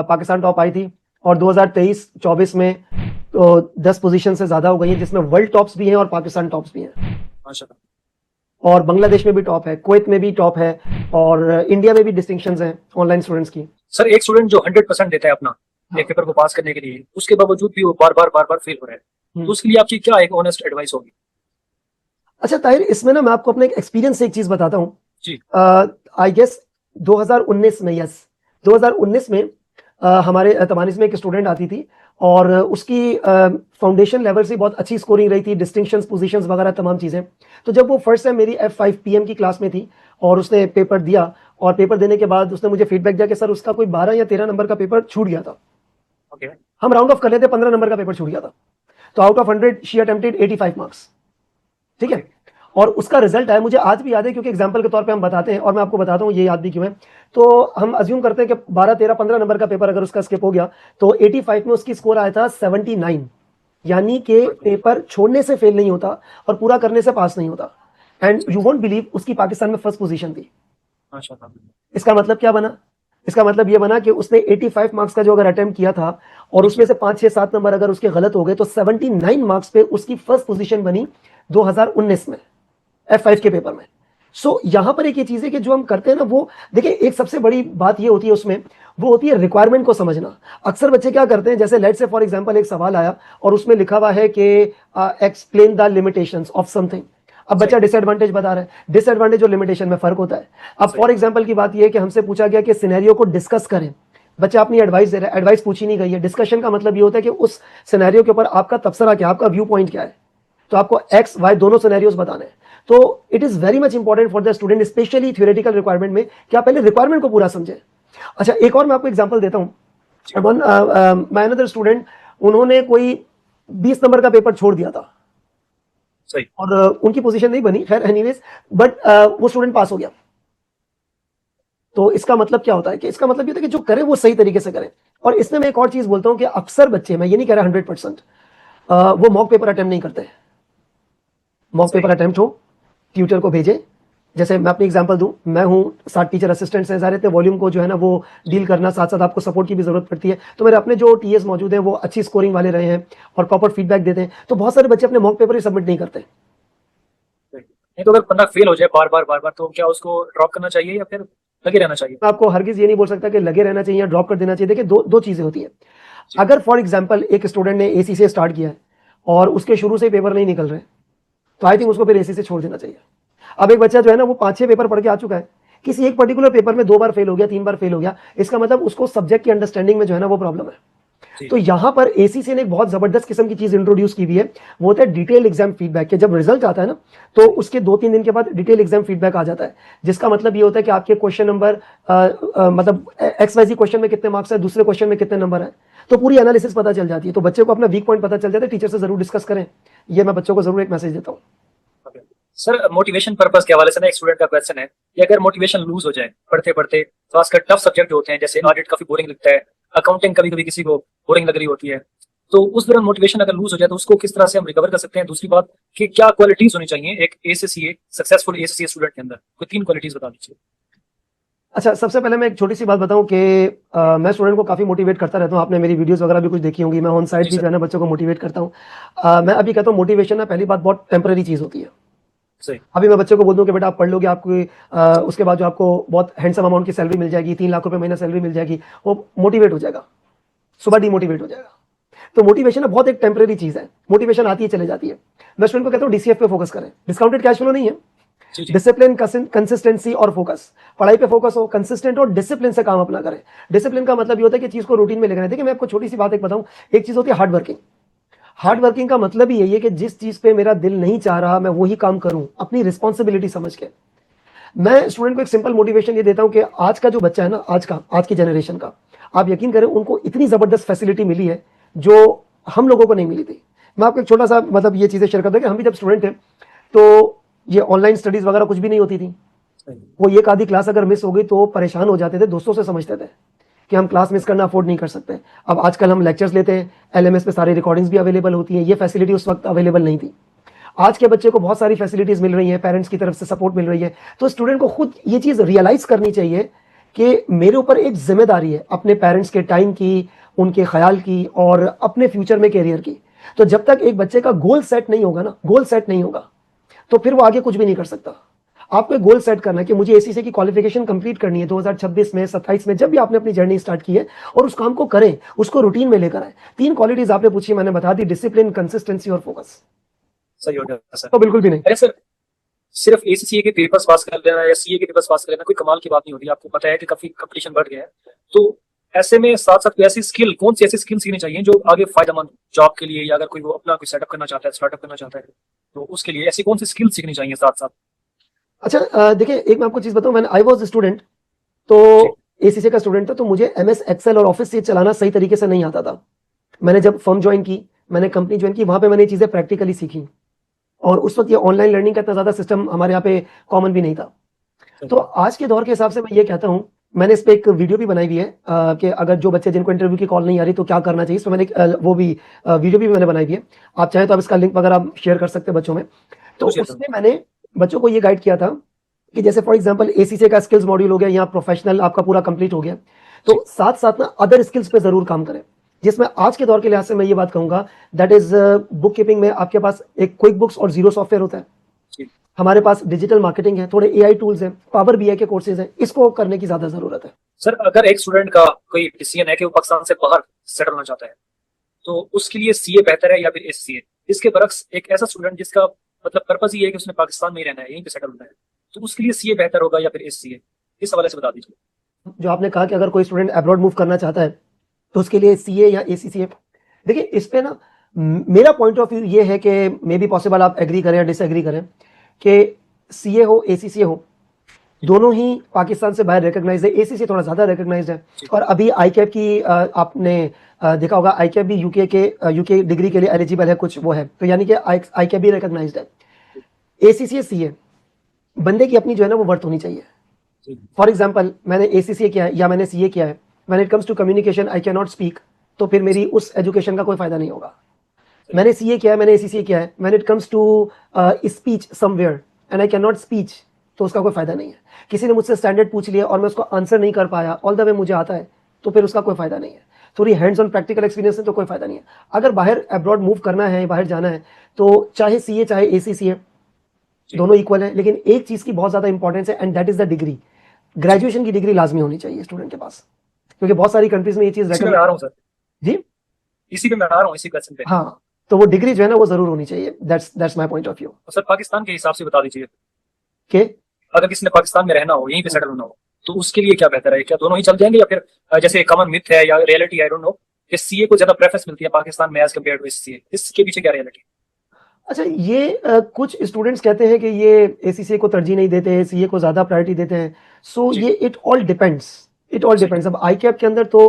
पाकिस्तान टॉप आई थी, और 2023-24 में तो 10 पोजीशन से ज्यादा हो गई हैं, जिसमें वर्ल्ड टॉप्स भी हैं और पाकिस्तान टॉप्स भी हैं। माशाल्लाह। और बांग्लादेश में भी टॉप है, कुवैत में भी टॉप है, और इंडिया में भी डिस्टिंक्शंस हैं ऑनलाइन स्टूडेंट्स की। सर एक स्टूडेंट जो 100% देता है अपना हाँ। एक पेपर को पास करने के लिए, उसके बावजूद भी वो बार बार फेल हो रहा है, तो उसके लिए आपकी क्या एक ऑनेस्ट एडवाइस होगी? अच्छा ताहिर, इसमें ना मैं आपको अपने एक्सपीरियंस से एक चीज बताता हूँ। जी। आई गेस 2019 में, यस 2019 में हमारे तमानिस में एक स्टूडेंट आती थी, और उसकी फाउंडेशन लेवल से बहुत अच्छी स्कोरिंग रही थी, डिस्टिंक्शंस, पोजीशंस वगैरह तमाम चीज़ें। तो जब वो फर्स्ट टाइम मेरी F5 PM की क्लास में थी और उसने पेपर दिया, और पेपर देने के बाद उसने मुझे फीडबैक दिया कि सर उसका कोई 12 या 13 नंबर का पेपर छूट गया था। ओके। हम राउंड ऑफ कर लेते, 15 नंबर का पेपर छूट गया था। तो out of 100 she attempted 85 marks. ठीक है। और उसका रिजल्ट है, मुझे आज भी याद है, क्योंकि एग्जाम्पल के तौर पे हम बताते हैं और मैं आपको बताता हूँ ये याद भी क्यों है। तो हम अज्यूम करते हैं कि 12, 13, 15 नंबर का पेपर अगर उसका स्किप हो गया, तो 85 में उसकी स्कोर आया था 79, यानी कि पेपर छोड़ने से फेल नहीं होता और पूरा करने से पास नहीं होता। एंड यू वोंट बिलीव, उसकी पाकिस्तान में फर्स्ट पोजीशन थी। माशाल्लाह। इसका मतलब क्या बना? इसका मतलब ये बना कि उसने 85 मार्क्स का जो अगर अटेम्प्ट किया था, और उसमें से 5, 6, 7 नंबर अगर उसके गलत हो गए, तो 79 मार्क्स पे उसकी फर्स्ट पोजीशन बनी 2019 में F5 के पेपर में। सो यहां पर एक ये चीज है कि जो हम करते हैं ना, वो देखिए, एक सबसे बड़ी बात ये होती है उसमें, वो होती है रिक्वायरमेंट को समझना। अक्सर बच्चे क्या करते हैं, जैसे लेट से फॉर एग्जांपल एक सवाल आया और उसमें लिखा हुआ है कि explain the limitations of something. अब बच्चा डिसएडवांटेज बता रहा है, डिसएडवांटेज और लिमिटेशन में फर्क होता है। अब फॉर एग्जांपल की बात यह है कि हमसे पूछा गया कि सिनेरियो को डिस्कस करें, बच्चा अपनी एडवाइस दे रहा है, एडवाइस पूछी नहीं गई है। डिस्कशन का मतलब ये होता है कि उस सिनेरियो के ऊपर आपका तबसरा क्या, आपका व्यू पॉइंट क्या है, तो आपको एक्स वाई दोनों सिनेरियोस बताने हैं। तो it is very much important for the student, specially theoretical requirement में, कि आप पहले रिक्वायरमेंट को पूरा समझे। अच्छा, एक और मैं आपको एग्जांपल देता हूं। वन माय अनदर स्टूडेंट, उन्होंने कोई 20 नंबर का पेपर छोड़ दिया था, सही। और उनकी पोजीशन नहीं बनी, खैर एनीवेज, बट वो स्टूडेंट पास हो गया। तो इसका मतलब क्या होता है कि इसका मतलब ये होता है कि जो करे वो सही तरीके से करें। और इसमें मैं एक और चीज बोलता हूं कि अक्सर बच्चे, मैं ये नहीं कह रहा 100%, वो मॉक पेपर अटेम्प्ट नहीं करते। मॉक पेपर अटेम्प्ट हो, ट्यूटर को भेजे। जैसे मैं अपनी एग्जांपल दूं, मैं हूं, 7 टीचर असिस्टेंट्स हैं, सारे वॉल्यूम को जो है ना वो डील करना, साथ साथ आपको सपोर्ट की भी जरूरत पड़ती है। तो मेरे अपने जो टीएस मौजूद हैं वो अच्छी स्कोरिंग वाले रहे हैं और प्रॉपर फीडबैक देते हैं। तो बहुत सारे बच्चे अपने मॉक पेपर ही सबमिट नहीं करते। नहीं तो अगर बंदा फेल हो जाए बार बार, तो क्या उसको ड्रॉप करना चाहिए या फिर लगे रहना चाहिए? मैं आपको हरगिज ये नहीं बोल सकता कि लगे रहना चाहिए या ड्रॉप कर देना चाहिए। देखिए, दो चीजें होती है। अगर फॉर एग्जाम्पल एक स्टूडेंट ने एसी से स्टार्ट किया है और उसके शुरू से पेपर नहीं निकल रहे, तो आई थिंक उसको फिर एसी से छोड़ देना चाहिए। अब एक बच्चा जो है ना वो 5-6 पेपर पढ़ के आ चुका है, किसी एक पर्टिकुलर पेपर में 2 बार फेल हो गया, 3 बार फेल हो गया, इसका मतलब उसको सब्जेक्ट की अंडरस्टैंडिंग में जो है ना वो प्रॉब्लम है। तो यहां पर एसीसी ने एक बहुत जबरदस्त किस्म की चीज इंट्रोड्यूस की हुई है, वो होता है डिटेल एग्जाम फीडबैक के। जब रिजल्ट आता है ना, तो उसके 2-3 दिन के बाद डिटेल एग्जाम फीडबैक आ जाता है, जिसका मतलब ये होता है कि आपके क्वेश्चन नंबर, मतलब XYZ क्वेश्चन में कितने मार्क्स है, दूसरे क्वेश्चन में कितने नंबर है, तो पूरी एनालिसिस पता चल जाती है। तो बच्चे को अपना वीक पॉइंट पता चल जाता है, टीचर से जरूर डिस्कस करें। ये मैं बच्चों को जरूर एक मैसेज देता हूँ। सर मोटिवेशन पर्पस के हवाले से ना एक स्टूडेंट का क्वेश्चन है कि अगर मोटिवेशन लूज हो जाए पढ़ते पढ़ते, खासकर टफ सब्जेक्ट जो होते हैं, जैसे ऑडिट काफी बोरिंग लगता है, अकाउंटिंग कभी कभी किसी को बोरिंग लग रही होती है, तो उस दौरान मोटिवेशन अगर लूज हो जाए तो उसको किस तरह से हम रिकवर कर सकते हैं? दूसरी बात कि क्या क्वालिटीज होनी चाहिए एक एसीसीए सक्सेसफुल एसीसीए स्टूडेंट के अंदर, कोई 3 क्वालिटीज बता दीजिए। अच्छा, सबसे पहले मैं एक छोटी सी बात बताऊं कि मैं स्टूडेंट को काफ़ी मोटिवेट करता रहता हूं। आपने मेरी वीडियोस वगैरह भी कुछ देखी होंगी, मैं ऑन साइड भी जो है ना बच्चों को मोटिवेट करता हूं। मैं अभी कहता हूं मोटिवेशन ना, पहली बात, बहुत टेम्पररी चीज़ होती है। सही। अभी मैं बच्चों को बोल दूं कि बेटा आप पढ़ लोगे, आपको उसके बाद जो आपको बहुत हैंडसम अमाउंट की सैलरी मिल जाएगी, 3 लाख रुपए महीना सैलरी मिल जाएगी, वो मोटिवेट हो जाएगा, सुबह डिमोटिवेट हो जाएगा। तो मोटिवेशन ना बहुत एक टेम्पररी चीज़ है, मोटिवेशन आती है चले जाती है। मैं स्टूडेंट को कहता हूँ DCF पे फोकस करें, डिस्काउंटेड कैश फ्लो नहीं है, डिसिप्लिन, कंसिस्टेंसी और फोकस। पढ़ाई पे फोकस हो, कंसिस्टेंट और डिसिप्लिन से काम अपना करें। डिसिप्लिन का मतलब ये होता है कि चीज को रूटीन में लेकर आए। देखिए, मैं आपको छोटी सी बात एक बताऊं, एक चीज होती है हार्ड वर्किंग। हार्ड वर्किंग का मतलब ही यही है कि जिस चीज पे मेरा दिल नहीं चाह रहा मैं वही काम करूं, अपनी रिस्पॉन्सिबिलिटी समझ के। मैं स्टूडेंट को एक सिंपल मोटिवेशन ये देता हूं कि आज का जो बच्चा है ना, आज की जनरेशन का, आप यकीन करें उनको इतनी जबरदस्त फैसिलिटी मिली है जो हम लोगों को नहीं मिली थी। मैं आपको एक छोटा सा मतलब ये चीजें शेयर करता हूं कि हम भी जब स्टूडेंट थे तो ये ऑनलाइन स्टडीज वगैरह कुछ भी नहीं होती थी। वो एक आधी क्लास अगर मिस हो गई तो परेशान हो जाते थे, दोस्तों से समझते थे कि हम क्लास मिस करना अफोर्ड नहीं कर सकते। अब आजकल हम लेक्चर्स लेते हैं, एलएमएस पे सारी रिकॉर्डिंग्स भी अवेलेबल होती हैं, ये फैसिलिटी उस वक्त अवेलेबल नहीं थी। आज के बच्चे को बहुत सारी फैसिलिटीज मिल रही हैं, पेरेंट्स की तरफ से सपोर्ट मिल रही है। तो स्टूडेंट को खुद ये चीज रियलाइज करनी चाहिए कि मेरे ऊपर एक जिम्मेदारी है अपने पेरेंट्स के टाइम की, उनके ख्याल की और अपने फ्यूचर में कैरियर की। तो जब तक एक बच्चे का गोल सेट नहीं होगा ना, गोल सेट नहीं होगा तो फिर वो आगे कुछ भी नहीं कर सकता। आपको एक गोल सेट करना है कि मुझे एसीसी की क्वालिफिकेशन कंप्लीट करनी है 2026 में, 27 में, जब भी आपने अपनी जर्नी स्टार्ट की है, और उस काम को करें, उसको रूटीन में लेकर आए। 3 क्वालिटीज आपने पूछी, मैंने बता दी, डिसिप्लिन, कंसिस्टेंसी और फोकस। सही हो गया सर। तो बिल्कुल भी नहीं। अरे सर, सिर्फ एसीसीए के पेपर्स पास कर लेना या सीए के पेपर्स पास कर लेना कोई कमाल की बात नहीं होती। आपको पता है कि काफी कंपटीशन बढ़ गया है, तो ऐसे में साथ साथ ऐसी स्किल, कौन सी ऐसी स्किल सीखनी चाहिए जो आगे फायदेमंद जॉब के लिए, या अगर कोई वो अपना कोई सेटअप करना चाहता है, स्टार्टअप करना चाहता है, तो उसके लिए ऐसी कौन सी स्किल सीखनी चाहिए साथ साथ? अच्छा, देखिए एक मैं आपको चीज बताऊं, मैंने आई वॉज स्टूडेंट, तो एसीसी का स्टूडेंट था, तो मुझे एमएस एक्सेल और ऑफिस से चलाना सही तरीके से नहीं आता था। मैंने जब फर्म ज्वाइन की, मैंने कंपनी ज्वाइन की, वहां पे मैंने ये चीजें प्रैक्टिकली सीखी। और उस वक्त ये ऑनलाइन लर्निंग का इतना ज्यादा सिस्टम हमारे यहाँ पे कॉमन भी नहीं था। तो आज के दौर के हिसाब से मैं ये कहता हूँ, मैंने इस पे एक वीडियो भी बनाई हुई है कि अगर जो बच्चे जिनको इंटरव्यू की कॉल नहीं आ रही तो क्या करना चाहिए, इसमें मैंने वो भी वीडियो भी मैंने बनाई हुई है। आप चाहें तो आप इसका लिंक वगैरह शेयर कर सकते हैं बच्चों में। तो उसमें मैंने बच्चों को ये गाइड किया था कि जैसे फॉर एग्जांपल एसीसी का स्किल्स मॉड्यूल हो गया, यहाँ प्रोफेशनल आपका पूरा कंप्लीट हो गया, तो साथ साथ ना अदर स्किल्स पे जरूर काम करें। जिसमें आज के दौर के लिहाज से मैं ये बात कहूंगा, दैट इज बुक कीपिंग में आपके पास एक क्विक बुक्स और जीरो सॉफ्टवेयर होता है। हमारे पास डिजिटल मार्केटिंग है, थोड़े एआई टूल्स हैं, पावर बीआई के कोर्सेज हैं, इसको करने की ज्यादा जरूरत है। सर, अगर एक स्टूडेंट का कोई डिसीजन है कि वो पाकिस्तान से बाहर सेटल होना चाहता है, तो उसके लिए सीए बेहतर है या फिर एससीए? इसके बरक्स एक ऐसा स्टूडेंट जिसका मतलब पर्पस ही है कि उसने पाकिस्तान में ही रहना है, यहीं पे सेटल होना है, तो उसके लिए सीए बेहतर होगा या फिर एससीए? इस हवाले से बता दीजिए। जो आपने कहा कि अगर कोई स्टूडेंट अब्रॉड मूव करना चाहता है तो उसके लिए सीए या एसीसीए, देखिए इस पे ना मेरा पॉइंट ऑफ व्यू ये है कि मे बी पॉसिबल आप एग्री करें या डिसएग्री करें कि सीए हो एसीसीए हो, दोनों ही पाकिस्तान से बाहर रिकॉग्नाइज है। एसीसी थोड़ा ज्यादा रिकॉग्नाइज्ड है, और अभी आईकैप की आपने देखा होगा, आईकैप भी यूके डिग्री के लिए एलिजिबल है, कुछ वो है, तो यानी कि आईकैप भी रिकॉग्नाइज्ड है। एसीसी सीए बंदे की अपनी जो है ना वो वर्थ होनी चाहिए। फॉर एग्जाम्पल मैंने एसीसी किया है या मैंने सीए किया है, when it comes to communication I can not speak, तो फिर मेरी उस एजुकेशन का कोई फायदा नहीं होगा। मैंने सीए किया है, मैंने एसीसी किया है, when it comes to speech somewhere and I can not speech, तो उसका कोई फायदा नहीं है। किसी ने मुझसे स्टैंडर्ड पूछ लिया और मैं उसको आंसर नहीं कर पाया ऑल द वे मुझे आता है, तो फिर उसका कोई फायदा नहीं है। थोड़ी हैंड्स ऑन प्रैक्टिकल एक्सपीरियंस है तो कोई फायदा नहीं है। अगर बाहर अब्रॉड मूव करना है, बाहर जाना है, तो चाहे सीए चाहे एसीसी है, दोनों इक्वल है, लेकिन एक चीज की बहुत ज्यादा इंपॉर्टेंस है and that is the degree. Graduation की डिग्री लाजमी होनी चाहिए स्टूडेंट के पास, क्योंकि बहुत सारी कंट्रीज में ये चीज इसी पे मैं आ रहा हूँ सर, जी इसी पे मैं आ रहा हूँ, इसी क्वेश्चन पे। हाँ, तो वो डिग्री जो है ना वो जरूर होनी चाहिए। That's my point of view. Sir, Pakistan के हिसाब से बता दीजिए के अगर किसी ने पाकिस्तान में रहना हो, यहीं पे सेटल होना हो, तो उसके लिए क्या बेहतर है? क्या दोनों ही चल जाएंगे, या फिर जैसे कॉमन मिथ है या रियलिटी, आई डोंट नो, कि सीए को ज्यादा प्रेफरेंस मिलती है पाकिस्तान में एज कम्पेयर टू एससीए? इसके पीछे क्या रियलिटी? अच्छा, ये कुछ स्टूडेंट्स कहते हैं कि ये एसीसी को तरजीह नहीं देते हैं, सीए को ज्यादा प्रायोरिटी देते हैं। सो ये इट ऑल डिपेंड्स। अब आईकैप के अंदर तो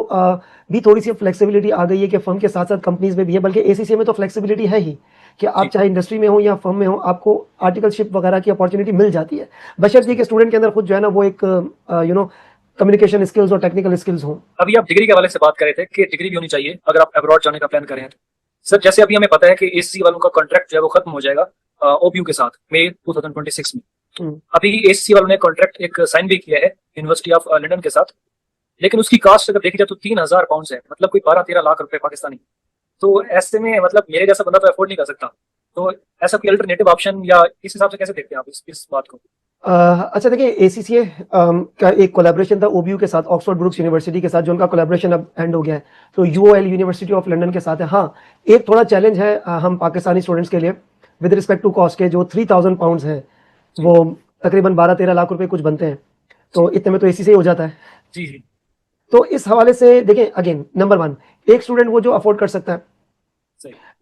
भी थोड़ी सी फ्लेक्सिबिलिटी आ गई है कि फर्म के साथ साथ कंपनीज में भी है, बल्कि एसीसी में तो फ्लेक्सिबिलिटी है ही कि आप चाहे इंडस्ट्री में हो या फर्म में हो, आपको आर्टिकलशिप वगैरह की अपॉर्चुनिटी मिल जाती है, बशर्ते कि स्टूडेंट के अंदर खुद जो है ना वो एक कम्युनिकेशन स्किल्स और टेक्निकल स्किल्स हो। अभी आप डिग्री के हवाले से बात कर रहे थे कि डिग्री भी होनी चाहिए अगर आप अब्रॉड जाने का प्लान कर रहे हैं। सर, जैसे अभी हमें पता है कि एससी वालों का कॉन्ट्रैक्ट जो है वो खत्म हो जाएगा ओपीयू के साथ मई 2026 में। अभी एससी वालों ने कॉन्ट्रैक्ट एक साइन भी किया है यूनिवर्सिटी ऑफ लंदन के साथ, लेकिन उसकी कास्ट अगर देखी जाए तो 3,000 पाउंड है, मतलब कोई 12-13 लाख रुपए पाकिस्तानी। तो ऐसे में मतलब मेरे जैसा बंदा तो अफोर्ड नहीं कर सकता, तो ऐसा कोई अल्टरनेटिव ऑप्शन, या इस हिसाब से कैसे देखते हैं आप इस बात को? अच्छा देखिए, एसीसीए का एक कोलैबोरेशन था ओबीयू के साथ, ऑक्सफोर्ड ब्रुक्स यूनिवर्सिटी के साथ, जो उनका कोलैबोरेशन अब एंड हो गया है, तो यूओएल यूनिवर्सिटी ऑफ लंदन के साथ है। हाँ, एक थोड़ा चैलेंज है हम पाकिस्तानी स्टूडेंट्स के लिए विद रिस्पेक्ट टू कॉस्ट के, जो 3,000 पाउंड्स है वो तकरीबन 12-13 लाख रुपए कुछ बनते हैं, तो इतने में तो एसीसी हो जाता है। जी जी। तो इस हवाले से देखें, अगेन नंबर 1, एक स्टूडेंट वो जो अफोर्ड कर सकता है,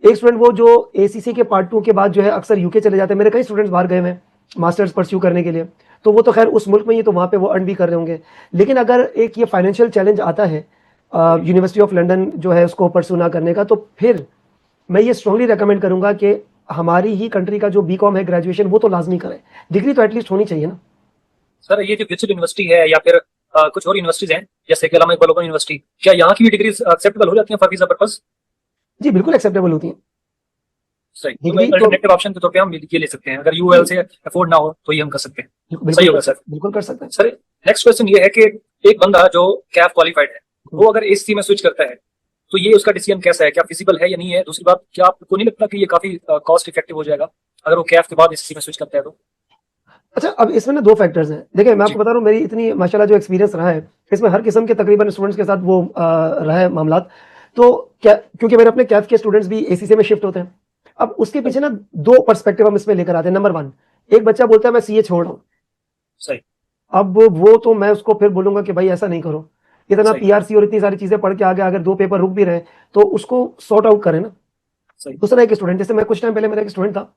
एक स्टूडेंट वो जो एसीसी के पार्ट 2 के बाद जो है अक्सर यूके चले जाते हैं, मेरे कई स्टूडेंट्स बाहर गए हैं मास्टर्स परस्यू करने के लिए, तो वो तो खैर उस मुल्क में ही, तो वहाँ पे वो अर्न भी कर रहे होंगे। लेकिन अगर एक ये फाइनेंशियल चैलेंज आता है यूनिवर्सिटी ऑफ लंदन जो है उसको परस्यू ना करने का, तो फिर मैं ये स्ट्रांगली रेकमेंड करूंगा कि हमारी ही कंट्री का जो बीकॉम है ग्रेजुएशन वो तो लाजमी करें, डिग्री तो एटलीस्ट होनी चाहिए ना। सर ये जो डिजिटल यूनिवर्सिटी है या फिर कुछ और यूनिवर्सिटीज हैं जैसे कि अलामा इकबाल ओपन यूनिवर्सिटी, क्या यहाँ की भी डिग्री एक्सेप्टेबल हो जाती है फॉर वीजा पर्पस? जी बिल्कुल एक्सेप्टेबल होती है सही, तो डिग्री तो। अल्टरनेटिव ऑप्शन के तौर पे हम ये ले सकते हैं, अगर यूएल से अफोर्ड ना हो तो ये हम कर सकते हैं। सही बिल्कुल होगा सर। बिल्कुल कर सकते हैं। सर नेक्स्ट क्वेश्चन ये है कि एक बंदा जो कैफ क्वालिफाइड है वो अगर एससी में स्विच करता है तो ये उसका डिसीजन कैसा है, क्या फिजिबल है या नहीं है? दूसरी बात, क्या आपको नहीं लगता कि ये काफी कॉस्ट इफेक्टिव हो जाएगा अगर वो कैफ के बाद एससी में स्विच करता है तो? अच्छा, अब इसमें ना दो फैक्टर्स हैं। देखिए मैं जी आपको बता रहा हूँ, मेरी इतनी माशाल्लाह जो एक्सपीरियंस रहा है, इसमें हर किस्म के तकरीबन स्टूडेंट्स के साथ वो रहा है मामलात। तो क्या, क्योंकि मेरे अपने कैफ के स्टूडेंट्स भी एसीसी में शिफ्ट होते हैं। अब उसके पीछे ना दो पर्सपेक्टिव हम इसमें लेकर आते हैं। नंबर वन, एक बच्चा बोलता है मैं सीए छोड़ रहा हूँ। सही अब वो तो मैं उसको फिर बोलूंगा कि भाई ऐसा नहीं करो, इतना सही पीआरसी और इतनी सारी चीजें पढ़ के आगे अगर 2 पेपर रुक भी रहे तो उसको सॉर्ट आउट करें ना। सही दूसरा एक स्टूडेंट, जैसे मैं कुछ टाइम पहले मेरा एक स्टूडेंट था,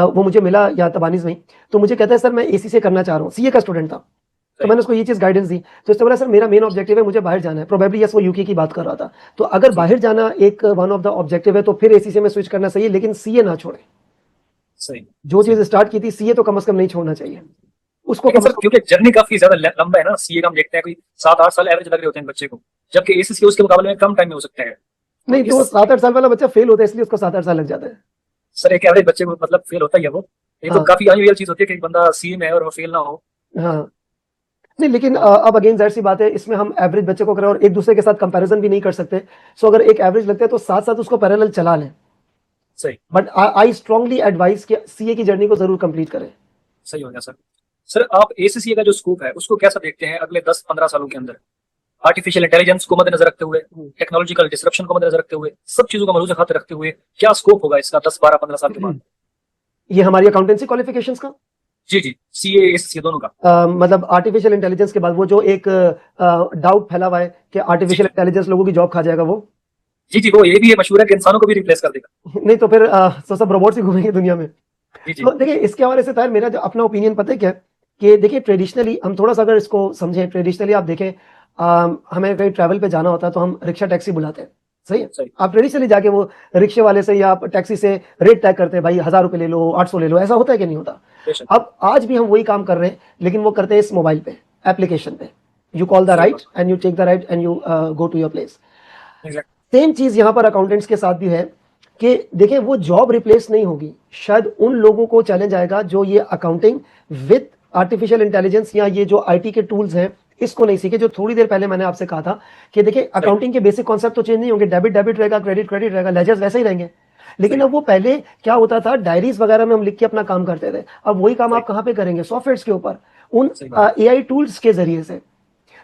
वो मुझे मिला या तबानीज में, तो मुझे कहता है सर मैं एसी से करना चाह रहा हूँ, सीए का स्टूडेंट था। तो सही मैंने उसको ये चीज गाइडेंस दी, तो उसने बोला सर मेरा मेन ऑब्जेक्टिव है, मुझे बाहर जाना है। प्रोबेबली यस वो यूके की बात कर रहा था। तो अगर जी बाहर जाना एक वन ऑफ द ऑब्जेक्टिव है तो फिर एसी से में स्विच करना सही है, लेकिन सीए ना छोड़े। सही जो सही। चीज स्टार्ट की थी सीए तो कम से कम नहीं छोड़ना चाहिए उसको, लेकिन कम सर से क्योंकि जर्नी काफी ज्यादा लंबा है ना, सीए का हम देखते हैं कोई 7-8 साल एवरेज लग रहे होते हैं बच्चे को, जबकि एसीसी उसके मुकाबले में कम टाइम में हो सकता है। कम। तो नहीं तो इस 7-8 साल वाला बच्चा फेल होता है, इसलिए उसको 7-8 साल लग जाता है। सर एक एवरेज बच्चे को मतलब फेल होता ही है वो, ये तो हाँ काफी अनरियल चीज होती है कि एक बंदा सीए में है और वो फेल ना हो। हाँ। नहीं लेकिन तो अब अगेन जाहिर सी बात है, इसमें हम एवरेज बच्चे को करें और एक दूसरे के साथ कंपैरिजन भी नहीं कर सकते। सो अगर एक एवरेज लगता है तो साथ साथ उसको पैरेलल चला लें। सही बट आई स्ट्रांगली एडवाइस कि सीए की जर्नी को जरूर कंप्लीट करें। सही हो गया सर। सर आप एसीसी का जो स्कोप है उसको कैसा देखते हैं अगले 10-15 सालों के अंदर, आर्टिफिशियल इंटेलिजेंस को मद्देनजर रखते हुए, टेक्नोलॉजिकल डिसरप्शन को मद्देनजर रखते हुए, सब चीजों का मलूज़ हाथ रखते हुए क्या स्कोप होगा इसका 10-12-15 साल के बाद? ये हमारी अकाउंटेंसी क्वालिफिकेशंस का जी जी, सीए एसीसी दोनों का। मतलब आर्टिफिशियल इंटेलिजेंस के बाद वो जो एक डाउट फैला हुआ है कि जी आर्टिफिशियल इंटेलिजेंस लोगों की जॉब खा जाएगा, वो जी जी, वो ये भी है मशहूर है कि इंसानों को भी रिप्लेस कर देगा। नहीं तो फिर तो सब रोबोट्स ही घूमेंगे दुनिया में। जी जी तो देखिए इसके हवाले से ताहिर मेरा जो अपना ओपिनियन पता है क्या है, कि देखिए ट्रेडिशनली हम थोड़ा सा अगर इसको समझें, ट्रेडिशनली आप देखें, हमें कहीं ट्रैवल पे जाना होता है तो हम रिक्शा टैक्सी बुलाते हैं, सही है। सही आप ट्रेडिशनली जाके वो रिक्शे वाले से या आप टैक्सी से रेट तय करते हैं, भाई 1000 रुपये ले लो, 800 ले लो, ऐसा होता है कि नहीं होता? बेशक। अब आज भी हम वही काम कर रहे हैं, लेकिन वो करते हैं इस मोबाइल पे, एप्लीकेशन पे। यू कॉल द सही राइट बात। And you take the right and you go to your place. Exact. Same चीज यहां पर अकाउंटेंट्स के साथ भी है कि देखिए वो जॉब रिप्लेस नहीं होगी, शायद उन लोगों को चैलेंज आएगा जो ये अकाउंटिंग विद आर्टिफिशियल इंटेलिजेंस या ये जो आईटी के टूल्स हैं इसको नहीं सीखे। जो थोड़ी देर पहले मैंने आपसे कहा था कि देखिए सही अकाउंटिंग के बेसिक कॉन्सेप्ट तो चेंज नहीं होंगे, डेबिट डेबिट रहेगा, क्रेडिट क्रेडिट रहेगा, लेजर्स वैसे ही रहेंगे। लेकिन सही अब वो पहले क्या होता था, डायरीज वगैरह में हम लिख के अपना काम करते थे, अब वही काम सही आप कहां पे करेंगे? सॉफ्टवेयर के ऊपर, उन सही बात। एआई टूल्स के जरिए से।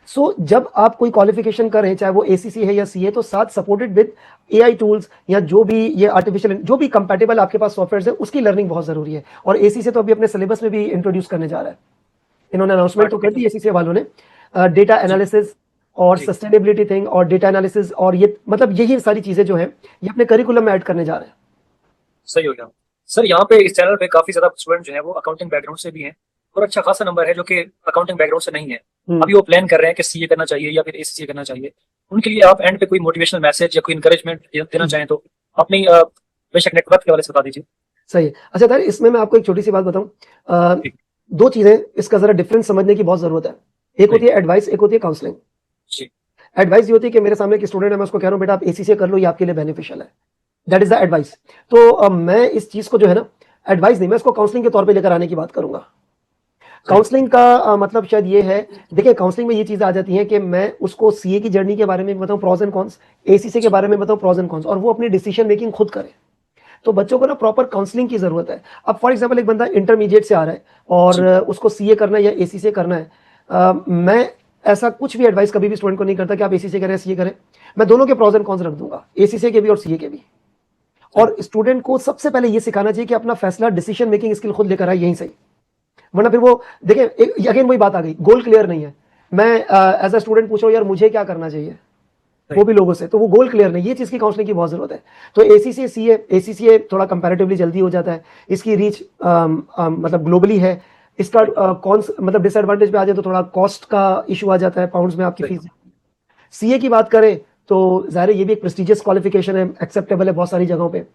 सो जब आप कोई क्वालिफिकेशन कर रहे हैं, चाहे वो एसीसी है या सीए, तो साथ सपोर्टेड विद एआई टूल्स या जो भी ये आर्टिफिशियल जो भी कंपैटिबल आपके पास सॉफ्टवेयर है, उसकी लर्निंग बहुत जरूरी है। और एसीसी तो अभी अपने सिलेबस में भी इंट्रोड्यूस करने जा रहा है। इन्होंने अनाउंसमेंट तो कर दी एसीसी वालों ने, डेटा जी एनालिसिस और जी सस्टेनेबिलिटी थिंग और डेटा एनालिसिस, और ये मतलब यही सारी चीजें जो है ये अपने करिकुलम में ऐड करने जा रहे हैं। सही हो गया। सर यहाँ पे इस चैनल पे काफी ज्यादा स्टूडेंट जो है वो अकाउंटिंग बैकग्राउंड से भी हैं और अच्छा खासा नंबर है जो कि अकाउंटिंग बैकग्राउंड से नहीं है। अभी वो प्लान कर रहे हैं कि सीए करना चाहिए या फिर एसीसी करना चाहिए। उनके लिए आप एंड पे कोई मोटिवेशनल मैसेज या कोई इंकरेजमेंट देना चाहें तो अपनी बेशक नेटवर्क के हवाले से बता दीजिए। सही है। अच्छा तार, इसमें मैं आपको एक छोटी सी बात बताऊं, ठीक। दो चीजें इसका जरा डिफरेंस समझने की बहुत जरूरत है। एक होती नहीं। है एडवाइस, एक होती है काउंसलिंग। जी एडवाइस ये होती है कि मेरे सामने एक स्टूडेंट है, मैं उसको कह रहा हूं बेटा आप एसीसी कर लो, ये आपके लिए बेनिफिशियल है, दैट इज द एडवाइस। तो मैं इस चीज को जो है ना, एडवाइस नहीं, मैं इसको काउंसलिंग के तौर पे लेकर आने की बात करूंगा। सही काउंसलिंग का मतलब शायद ये है, देखिए काउंसलिंग में ये चीजें आ जाती हैं कि मैं उसको सीए की जर्नी के बारे में बताऊं, प्रोज एंड कॉन्स, एसीसी के जी बारे में बताऊं, प्रोज एंड कॉन्स, और वो अपनी डिसीजन मेकिंग खुद करे। तो बच्चों को ना प्रॉपर काउंसलिंग की जरूरत है। अब फॉर एग्जांपल एक बंदा इंटरमीडिएट से आ रहा है और जी उसको सीए करना है या एसी से करना है, मैं ऐसा कुछ भी एडवाइस कभी भी स्टूडेंट को नहीं करता कि आप एसी से करें सीए करें। मैं दोनों के प्रोज एंड कॉन्स रख दूंगा, एसी के भी और सीए के भी। सही और स्टूडेंट को सबसे पहले ये सिखाना चाहिए कि अपना फैसला डिसीजन मेकिंग स्किल खुद लेकर आए, यही सही। वरना फिर वो देखिए अगेन वही बात आ गई, गोल क्लियर नहीं है। मैं एज अ स्टूडेंट पूछो यार मुझे क्या करना चाहिए, वो भी लोगों से, तो वो गोल क्लियर नहीं, ये चीज़ की काउंसलिंग की बहुत ज़रूरत है। तो एसीसीए थोड़ा कंपैरेटिवली जल्दी हो जाता है, इसकी रीच मतलब ग्लोबली है। इसका कौन मतलब डिसएडवांटेज पे आ जाए तो थोड़ा कॉस्ट का इशू आ जाता है, पाउंड्स में आपकी फीस। सीए की बात करें तो ज़ाहिर है ये भी एक प्रेस्टिजियस क्वालिफिकेशन है, एक्सेप्टेबल है बहुत सारी जगहों पे।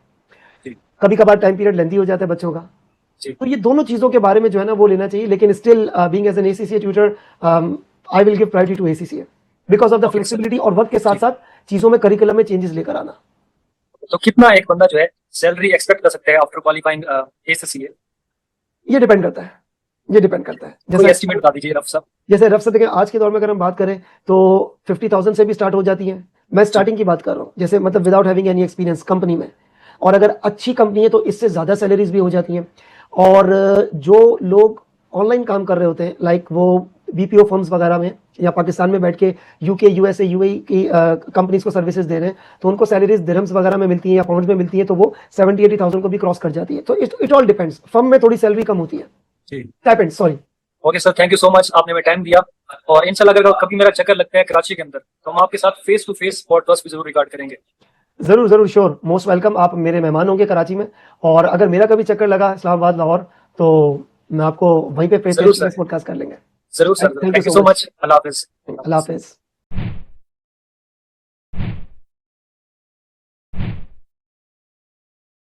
कभी कभार टाइम पीरियड लेंदी हो जाता है बच्चों का। तो ये दोनों चीज़ों के बारे में जो है ना वो लेना चाहिए, लेकिन still being as an ACCA tutor I will give priority to ACCA because of the flexibility और वक्त के साथ साथ चीज़ों में करिकुलम में चेंजेस लेकर आना। तो कितना एक बंदा जो है सैलरी एक्सपेक्ट कर सकता है आफ्टर क्वालिफाइंग एसीसीए? ये डिपेंड करता है, ये डिपेंड करता है। कोई एस्टिमेट बता दीजिए रफ साहब। जैसे रफ से देखें, आज के दौर में अगर हम बात करें तो 50,000 से भी स्टार्ट हो जाती है। मैं स्टार्टिंग की बात कर रहा हूँ, जैसे मतलब without having any experience company में। और अगर अच्छी कंपनी है तो इससे ज़्यादा सैलरीज भी हो जाती हैं। और जो लोग ऑनलाइन काम कर रहे होते हैं, लाइक वो बीपीओ फर्म्स वगैरह में या पाकिस्तान में बैठ के यूके यूएसए यूएई की कंपनीज को सर्विसेज दे रहे हैं, तो उनको सैलरीज दिरहम्स वगैरह में मिलती हैं या पाउंड्स में मिलती है, तो वो 70-80,000 को भी क्रॉस कर जाती है। तो इट ऑल डिपेंड्स, फर्म में थोड़ी सैलरी कम होती है। Depends, sorry. Okay sir, thank you so much, आपने हमें टाइम दिया। और इंशाल्लाह अगर कभी मेरा चक्कर लगता है कराची के अंदर तो हम आपके साथ फेस टू फेस पॉडकास्ट भी जरूर रिकॉर्ड करेंगे। जरूर जरूर, श्योर, मोस्ट वेलकम। आप मेरे मेहमान होंगे कराची में, और अगर मेरा कभी चक्कर लगा इस्लामाबाद लाहौर तो मैं आपको वहीं पे फेस टू फेस पॉडकास्ट कर लेंगे। जरूर sir, thank you so much. Allah Hafiz. Allah Hafiz.